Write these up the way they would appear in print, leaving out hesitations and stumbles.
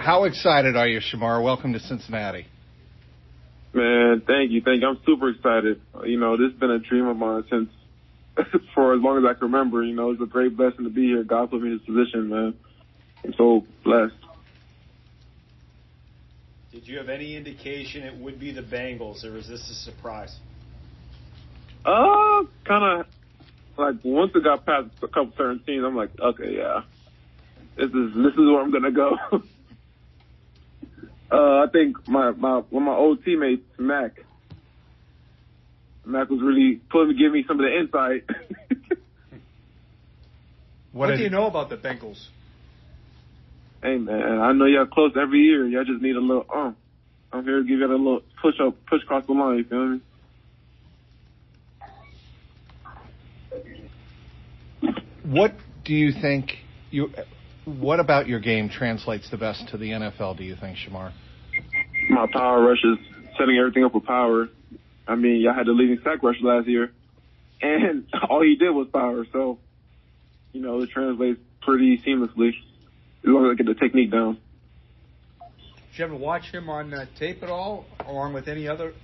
How excited are you, Shemar? Welcome to Cincinnati. Man, thank you. I'm super excited. You know, this has been a dream of mine since for as long as I can remember. You know, it's a great blessing to be here. God put me in this position, man. I'm so blessed. Did you have any indication it would be the Bengals, or was this a surprise? Kind of like once it got past a couple certain teams, I'm like, okay, yeah, this is where I'm gonna go. I think one of my old teammates, Mac was really giving me some of the insight. What do you know about the Bengals? Hey man, I know y'all close every year. Y'all just need a little I'm here to give you a little push across the line, you feel me? What do you think what about your game translates the best to the NFL, do you think, Shemar? My power rushes, setting everything up with power. I mean, y'all had the leading sack rusher last year, and all he did was power. So, you know, it translates pretty seamlessly as long as I get the technique down. Did you ever watch him on tape at all, along with any other?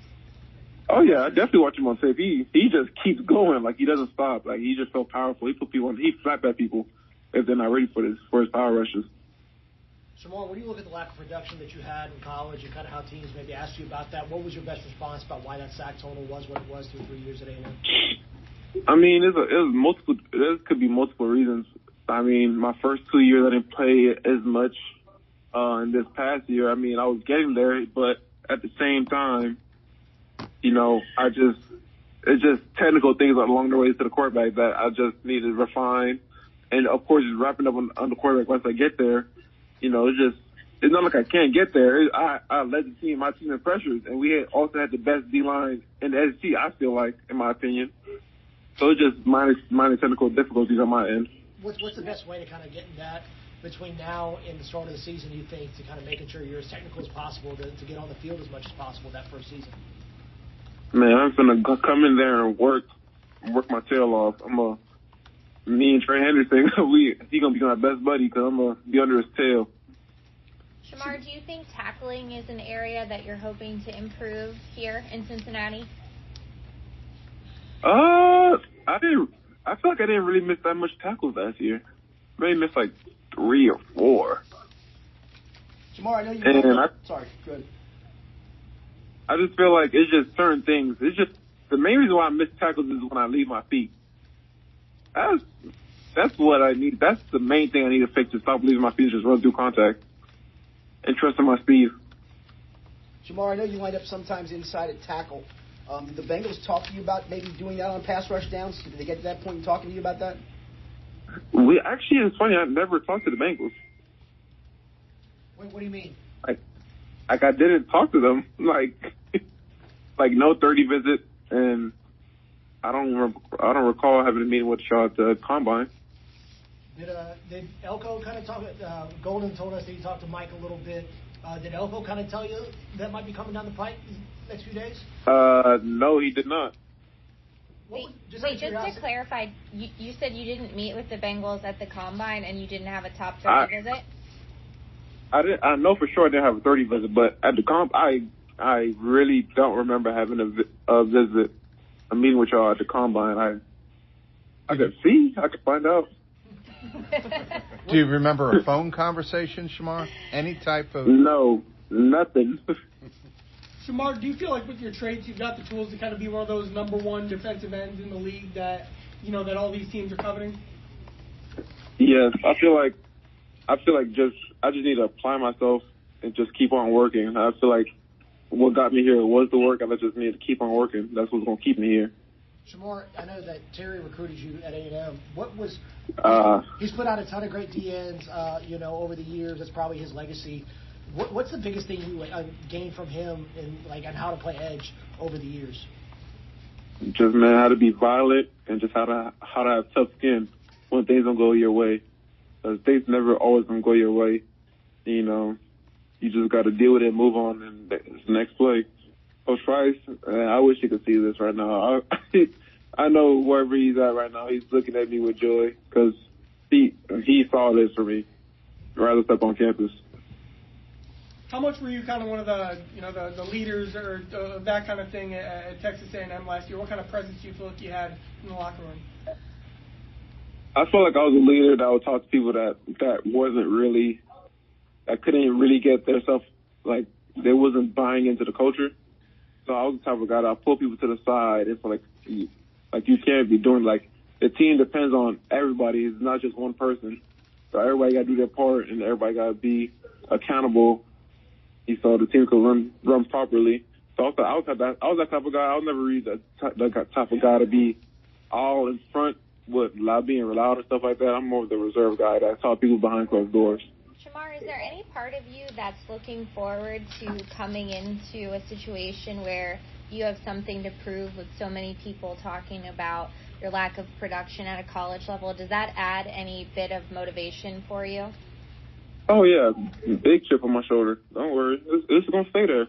Oh, yeah, I definitely watch him on tape. He just keeps going. Like, he doesn't stop. Like, he's just so powerful. He flat at people if they're not ready for his power rushes. Shemar, when you look at the lack of production that you had in college and kind of how teams maybe asked you about that, what was your best response about why that sack total was what it was 2 or 3 years at A&M? I mean, it was multiple. There could be multiple reasons. I mean, my first 2 years I didn't play as much. In this past year, I mean, I was getting there, but at the same time, you know, it's just technical things along the way to the quarterback that I just need to refine. And of course, just wrapping up on the quarterback once I get there, you know, it's not like I can't get there. I led my team in pressures, and we also had the best D-line in the SEC, I feel like, in my opinion. So it's just minor technical difficulties on my end. What's the best way to kind of get that between now and the start of the season, you think, to kind of making sure you're as technical as possible to get on the field as much as possible that first season? Man, I'm going to come in there and work my tail off. Me and Trey Henderson, he going to be my best buddy because I'm going to be under his tail. Shemar, do you think tackling is an area that you're hoping to improve here in Cincinnati? I feel like I didn't really miss that much tackles last year. Maybe missed like 3 or 4. Shemar, I know you. Sorry, good. I just feel like it's just certain things. It's just the main reason why I miss tackles is when I leave my feet. That's what I need. That's the main thing I need to fix, to stop leaving my feet and just run through contact and trust in my speed. Shemar, I know you wind up sometimes inside at tackle. Did the Bengals talk to you about maybe doing that on pass rush downs? Did they get to that point and talking to you about that? It's funny, I never talked to the Bengals. What do you mean? Like I didn't talk to them. Like no 30 visit, and I don't recall having a meeting with Shaw at the combine. Did Elko kind of talk? Golden told us that he talked to Mike a little bit. Did Elko kind of tell you that might be coming down the pipe the next few days? No, he did not. Just to clarify, you said you didn't meet with the Bengals at the combine and you didn't have a top 30 visit? I know for sure I didn't have a 30 visit, but at the I really don't remember having a meeting with y'all at the combine. I could find out. Do you remember a phone conversation, Shemar? Any type of... No, nothing. Shemar, do you feel like with your traits, you've got the tools to kind of be one of those number one defensive ends in the league that, you know, that all these teams are coveting? Yes, I feel like I just need to apply myself and just keep on working. I feel like what got me here was the work, and I just need to keep on working. That's what's going to keep me here. Shemar, I know that Terry recruited you at A&M. He's put out a ton of great DNs, over the years. That's probably his legacy. What's the biggest thing you gained from him and how to play edge over the years? Just, man, how to be violent and just how to have tough skin when things don't go your way. Because things never always going to go your way. You know, you just got to deal with it and move on, and it's the next play. Coach Price, I wish you could see this right now. I know wherever he's at right now, he's looking at me with joy because he saw this for me right up on campus. How much were you kind of one of the the leaders or that kind of thing at Texas A&M last year? What kind of presence do you feel like you had in the locker room? I feel like I was a leader that would talk to people that couldn't really get their stuff, like they wasn't buying into the culture. So I was the type of guy that I'd pull people to the side and feel like you can't be doing, like, the team depends on everybody. It's not just one person. So everybody got to do their part and everybody got to be accountable so the team could run properly. So I was that type of guy. I was never really that type of guy to be all in front with being loud and stuff like that. I'm more of the reserve guy that saw people behind closed doors. Shemar, is there any part of you that's looking forward to coming into a situation where you have something to prove with so many people talking about your lack of production at a college level? Does that add any bit of motivation for you? Oh, yeah. Big chip on my shoulder. Don't worry. It's going to stay there.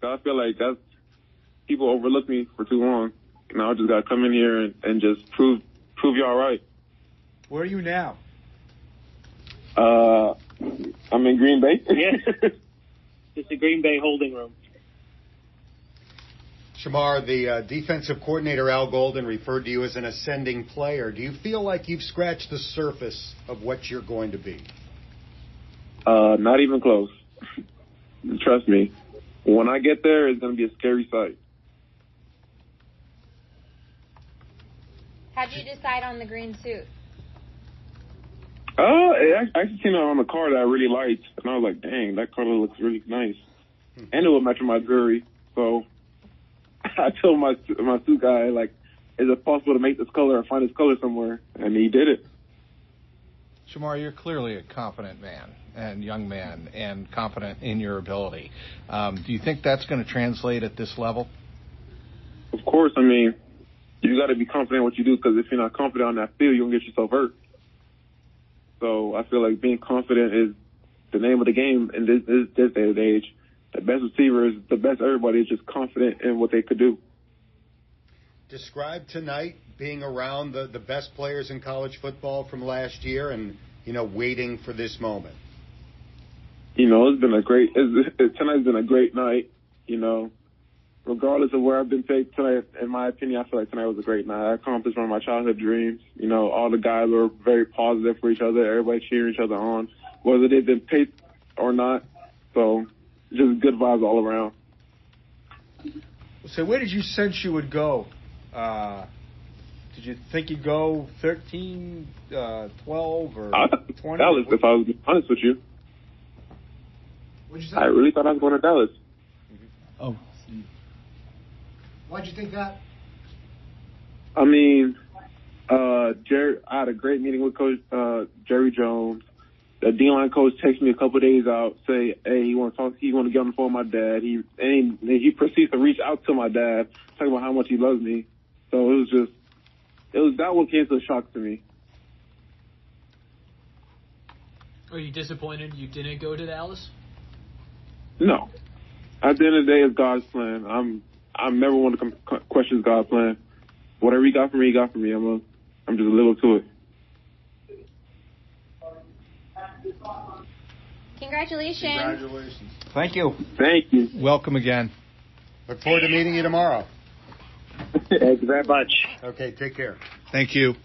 I feel like people overlooked me for too long. Now I just got to come in here and just prove y'all right. Where are you now? I'm in Green Bay. Yeah. It's the Green Bay holding room. Shemar, the defensive coordinator, Al Golden, referred to you as an ascending player. Do you feel like you've scratched the surface of what you're going to be? Not even close. Trust me. When I get there, it's going to be a scary sight. How'd you decide on the green suit? It actually came out on a car that I really liked, and I was like, dang, that color looks really nice. And it would match my jewelry, so I told my suit guy, like, is it possible to make this color or find this color somewhere? And he did it. Shemar, you're clearly a confident man and young man and confident in your ability. Do you think that's going to translate at this level? Of course. I mean, you got to be confident in what you do, because if you're not confident on that field, you're going to get yourself hurt. So I feel like being confident is the name of the game in this day and age. The best receiver is the best. Everybody is just confident in what they could do. Describe tonight being around the best players in college football from last year and, waiting for this moment. It's been tonight's been a great night, Regardless of where I've been picked tonight, in my opinion, I feel like tonight was a great night. I accomplished one of my childhood dreams. All the guys were very positive for each other. Everybody cheering each other on, whether they've been picked or not. So just good vibes all around. So where did you sense you would go? Did you think you'd go 13, 12, or 20? Dallas, if I was honest with you. What'd you say? I really thought I was going to Dallas. Mm-hmm. Oh. Why'd you think that? I mean, I had a great meeting with Coach Jerry Jones. The D-line coach texted me a couple of days out, say, hey, he want to talk. He want to get on the phone with my dad. He proceeds to reach out to my dad, talking about how much he loves me. So that one came as a shock to me. Are you disappointed you didn't go to Dallas? No. At the end of the day, it's God's plan. I'm never one to question God's plan. Whatever he got for me, he got for me. I'm just a little to it. Congratulations. Thank you. Thank you. Welcome again. Look forward to meeting you tomorrow. Thank you very much. Okay, take care. Thank you.